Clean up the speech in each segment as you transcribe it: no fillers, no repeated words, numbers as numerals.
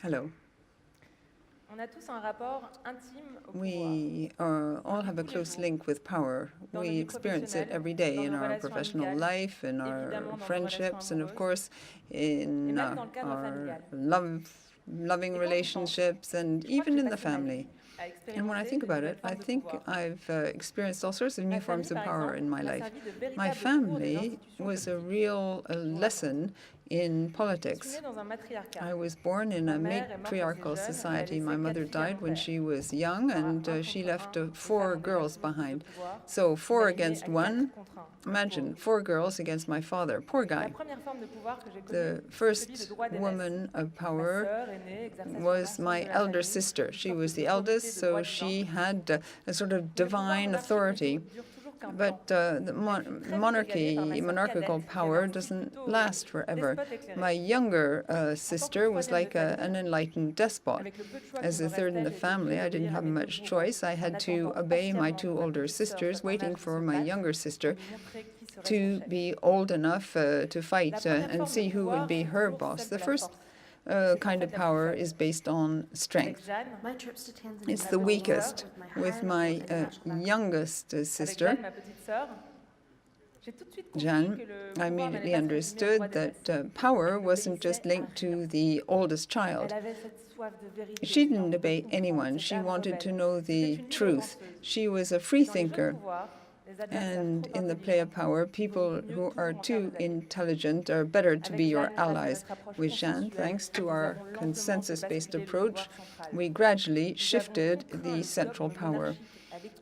Hello. We all have a close link with power. We experience it every day in our professional life, in our friendships, and of course in our loving relationships, and even in the family. And when I think about it, I think I've experienced all sorts of new forms of power in my life. My family was a real lesson in politics. I was born in a matriarchal society. My mother died when she was young, and she left 4 girls behind. So 4 against 1. Imagine, 4 girls against my father. Poor guy. The first woman of power was my elder sister. She was the eldest, so she had a sort of divine authority. But the monarchical power doesn't last forever. My younger sister was like an enlightened despot. As the third in the family, I didn't have much choice. I had to obey my 2 older sisters, waiting for my younger sister to be old enough to fight and see who would be her boss. The first kind of power is based on strength. It's the weakest. With my youngest sister, Jeanne, I immediately understood that power wasn't just linked to the oldest child. She didn't obey anyone. She wanted to know the truth. She was a free thinker. And in the play of power, people who are too intelligent are better to be your allies. With Jeanne, thanks to our consensus-based approach, we gradually shifted the central power.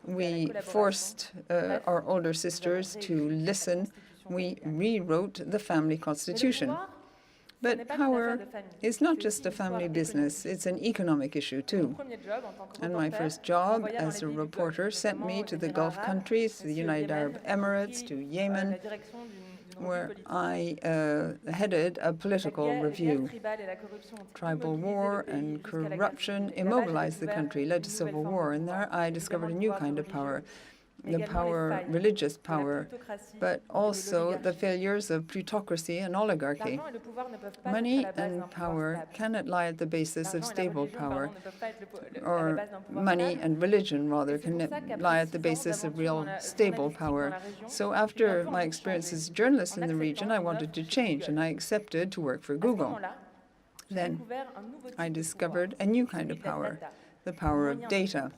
We forced our older sisters to listen. We rewrote the family constitution. But power is not just a family business, it's an economic issue too. And my first job as a reporter sent me to the Gulf countries, to the United Arab Emirates, to Yemen, where I headed a political review. Tribal war and corruption immobilized the country, led to civil war, and there I discovered a new kind of power. The power, religious power, but also the failures of plutocracy and oligarchy. Money and power cannot lie at the basis of stable power, or money and religion, rather, can lie at the basis of real stable power. So after my experience as a journalist in the region, I wanted to change, and I accepted to work for Google. Then I discovered a new kind of power, the power of data,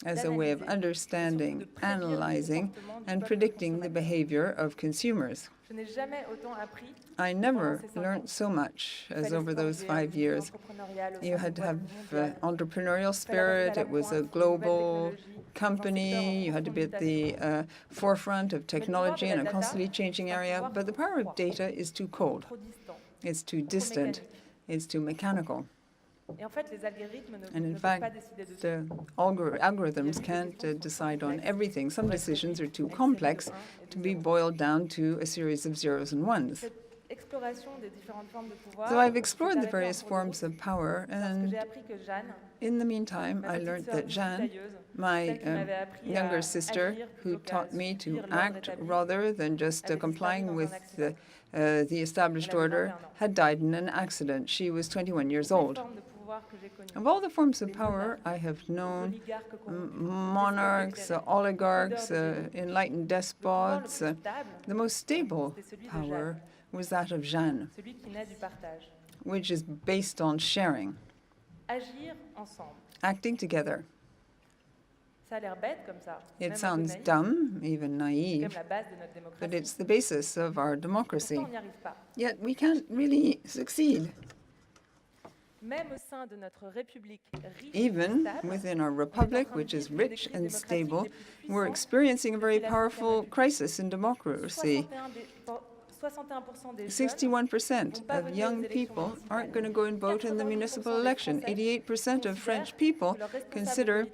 as a way of understanding, analyzing, and predicting the behavior of consumers. I never learned so much as over those 5 years. You had to have entrepreneurial spirit. It was a global company. You had to be at the forefront of technology in a constantly changing area. But the power of data is too cold. It's too distant. It's too mechanical. And in fact, the algorithms can't decide on everything. Some decisions are too complex to be boiled down to a series of zeros and ones. So I've explored the various forms of power, and in the meantime, I learned that Jeanne, my younger sister, who taught me to act rather than just complying with the established order, had died in an accident. She was 21 years old. Of all the forms of power I have known, monarchs, oligarchs, enlightened despots, the most stable power was that of Jeanne, which is based on sharing, acting together. It sounds dumb, even naive, but it's the basis of our democracy. Yet we can't really succeed. Even within our republic, which is rich and stable, we're experiencing a very powerful crisis in democracy. 61% of young people aren't going to go and vote in the municipal election. 88% of French people consider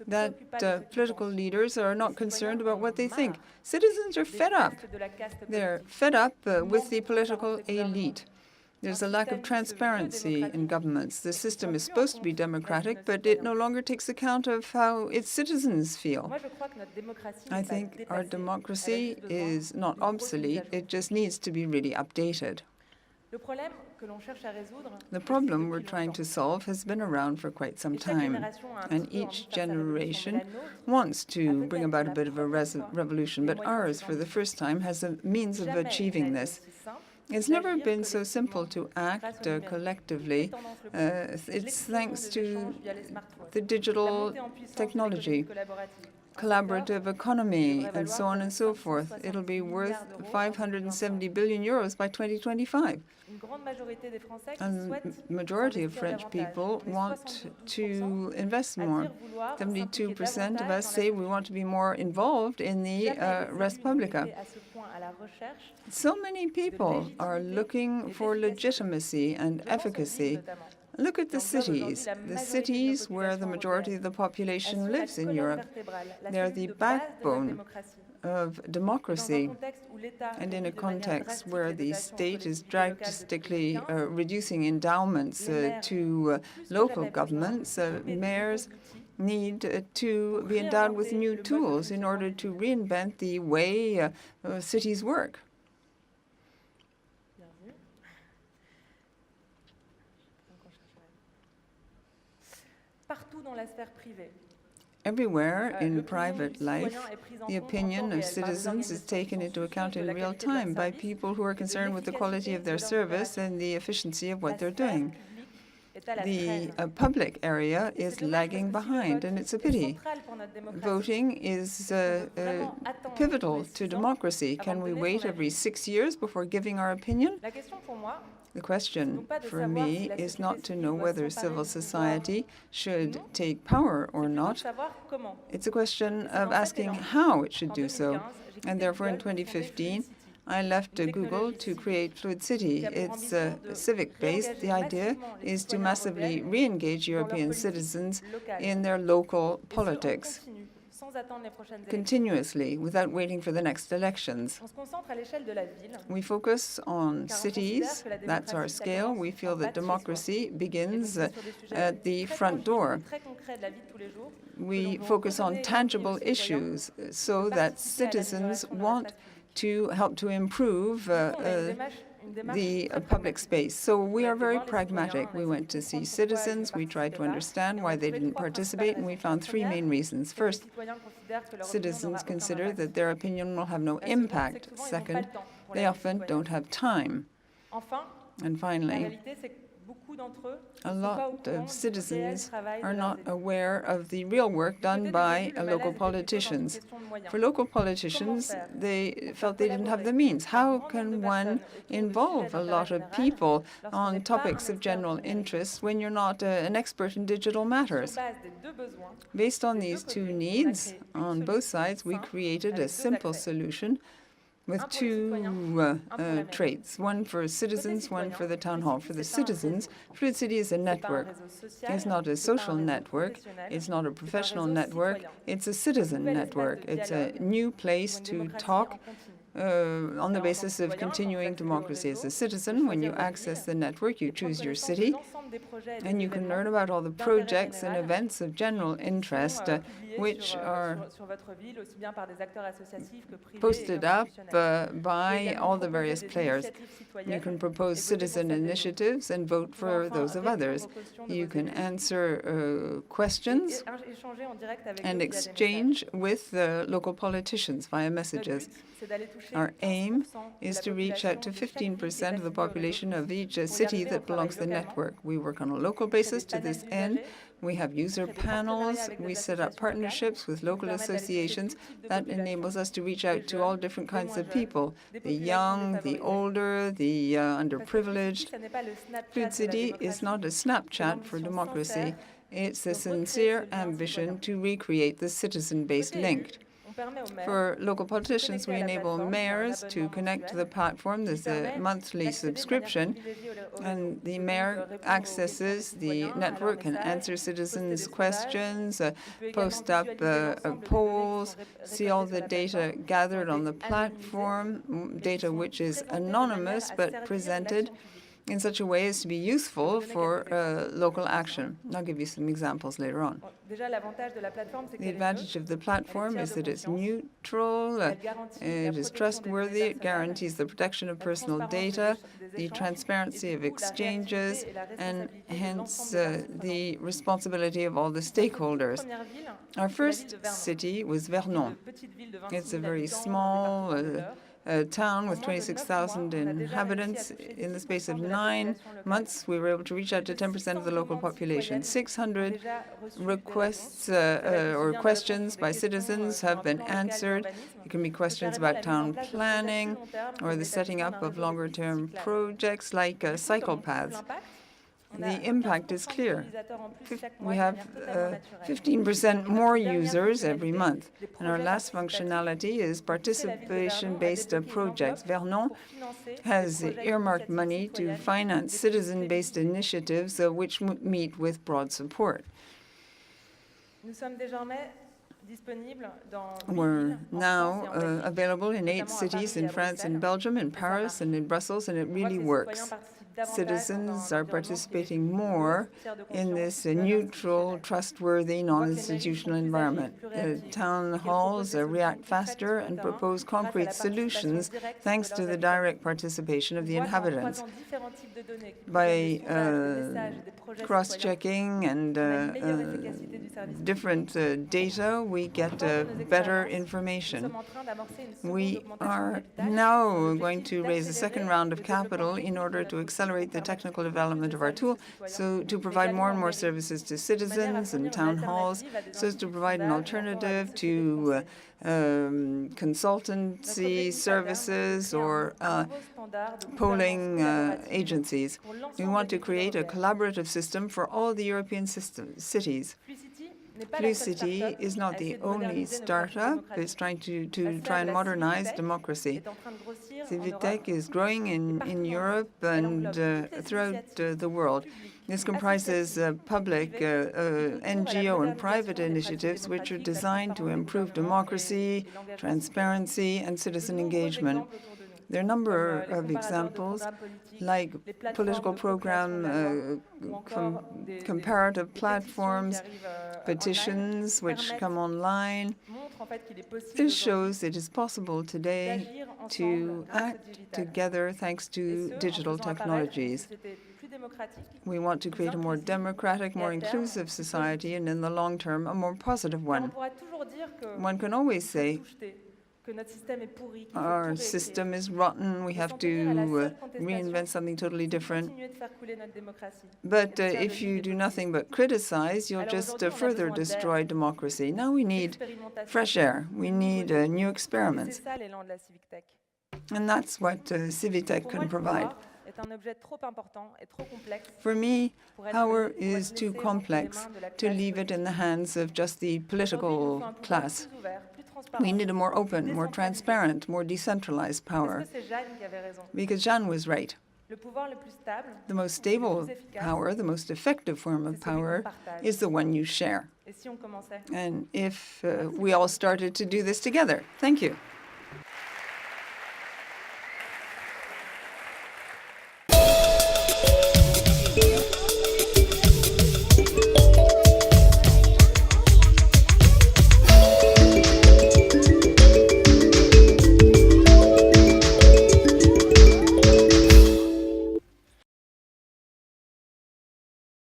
that political leaders are not concerned about what they think. Citizens are fed up. They're fed up with the political elite. There's a lack of transparency in governments. The system is supposed to be democratic, but it no longer takes account of how its citizens feel. I think our democracy is not obsolete. It just needs to be really updated. The problem we're trying to solve has been around for quite some time, and each generation wants to bring about a bit of a revolution, but ours, for the first time, has a means of achieving this. It's never been so simple to act collectively. It's thanks to the digital technology, collaborative economy, and so on and so forth. It'll be worth 570 billion euros by 2025. A majority of French people want to invest more. 72% of us say we want to be more involved in the res publica. So many people are looking for legitimacy and efficacy. Look at the cities where the majority of the population lives in Europe. They're the backbone of democracy. And in a context where the state is drastically reducing endowments to local governments, mayors need to be endowed with new tools in order to reinvent the way cities work. Everywhere in private life, the opinion of citizens is taken into account in real time by people who are concerned with the quality of their service and the efficiency of what they're doing. The public area is lagging behind, and it's a pity. Voting is pivotal to democracy. Can we wait every 6 years before giving our opinion? The question for me is not to know whether civil society should take power or not. It's a question of asking how it should do so. And therefore, in 2015, I left Google to create Fluicity. It's civic-based. The idea is to massively re-engage European citizens in their local politics, continuously, without waiting for the next elections. We focus on cities. That's our scale. We feel that democracy begins at the front door. We focus on tangible issues so that citizens want to help to improve the public space. So we are very pragmatic. We went to see citizens, we tried to understand why they didn't participate, and we found three main reasons. First, citizens consider that their opinion will have no impact. Second, they often don't have time. And finally, a lot of citizens are not aware of the real work done by local politicians. For local politicians, they felt they didn't have the means. How can one involve a lot of people on topics of general interest when you're not an expert in digital matters? Based on these two needs, on both sides, we created a simple solution with two traits, one for citizens, one for the town hall. For the citizens, Fluicity is a network. It's not a social network. It's not a professional network. It's a citizen network. It's a new place to talk on the basis of continuing democracy. As a citizen, when you access the network, you choose your city, and you can learn about all the projects and events of general interest which are posted up by all the various players. You can propose citizen initiatives and vote for those of others. You can answer questions and exchange with local politicians via messages. Our aim is to reach out to 15% of the population of each city that belongs to the network. We work on a local basis to this end. We have user panels. We set up partnerships with local associations that enables us to reach out to all different kinds of people, the young, the older, the underprivileged. Fluicity is not a Snapchat for democracy. It's a sincere ambition to recreate the citizen-based link. For local politicians, we enable mayors to connect to the platform. There's a monthly subscription, and the mayor accesses the network and answer citizens' questions, post up polls, see all the data gathered on the platform, data which is anonymous but presented in such a way as to be useful for local action. I'll give you some examples later on. The advantage of the platform is that it's neutral, it is trustworthy, it guarantees the protection of personal data, the transparency of exchanges, and hence the responsibility of all the stakeholders. Our first city was Vernon. It's a very small town with 26,000 inhabitants. In the space of 9 months, we were able to reach out to 10% of the local population. 600 requests or questions by citizens have been answered. It can be questions about town planning or the setting up of longer-term projects like cycle paths. The impact is clear. We have 15% more users every month. And our last functionality is participation-based projects. Vernon has earmarked money to finance citizen-based initiatives which meet with broad support. We're now available in 8 cities in France and Belgium, in Paris and in Brussels, and it really works. Citizens are participating more in this neutral, trustworthy, non-institutional environment. Town halls react faster and propose concrete solutions thanks to the direct participation of the inhabitants. By cross-checking and different data, we get better information. We are now going to raise a second round of capital in order to accelerate the technical development of our tool, so to provide more and more services to citizens and town halls, so as to provide an alternative to consultancy services or polling agencies. We want to create a collaborative system for all the European cities. Fluicity is not the only startup. It's trying to try and modernize democracy. Civitech is growing in Europe and throughout the world. This comprises public, NGO, and private initiatives which are designed to improve democracy, transparency, and citizen engagement. There are a number of examples, like political program, comparative platforms, petitions which come online. This shows it is possible today to act together thanks to digital technologies. We want to create a more democratic, more inclusive society, and in the long term, a more positive one. One can always say, our system is rotten, we have to reinvent something totally different. But if you do nothing but criticize, you'll just further destroy democracy. Now we need fresh air, we need new experiments. And that's what Civitech can provide. For me, power is too complex to leave it in the hands of just the political class. We need a more open, more transparent, more decentralized power. Because Jeanne was right. The most stable power, the most effective form of power, is the one you share. And if we all started to do this together. Thank you.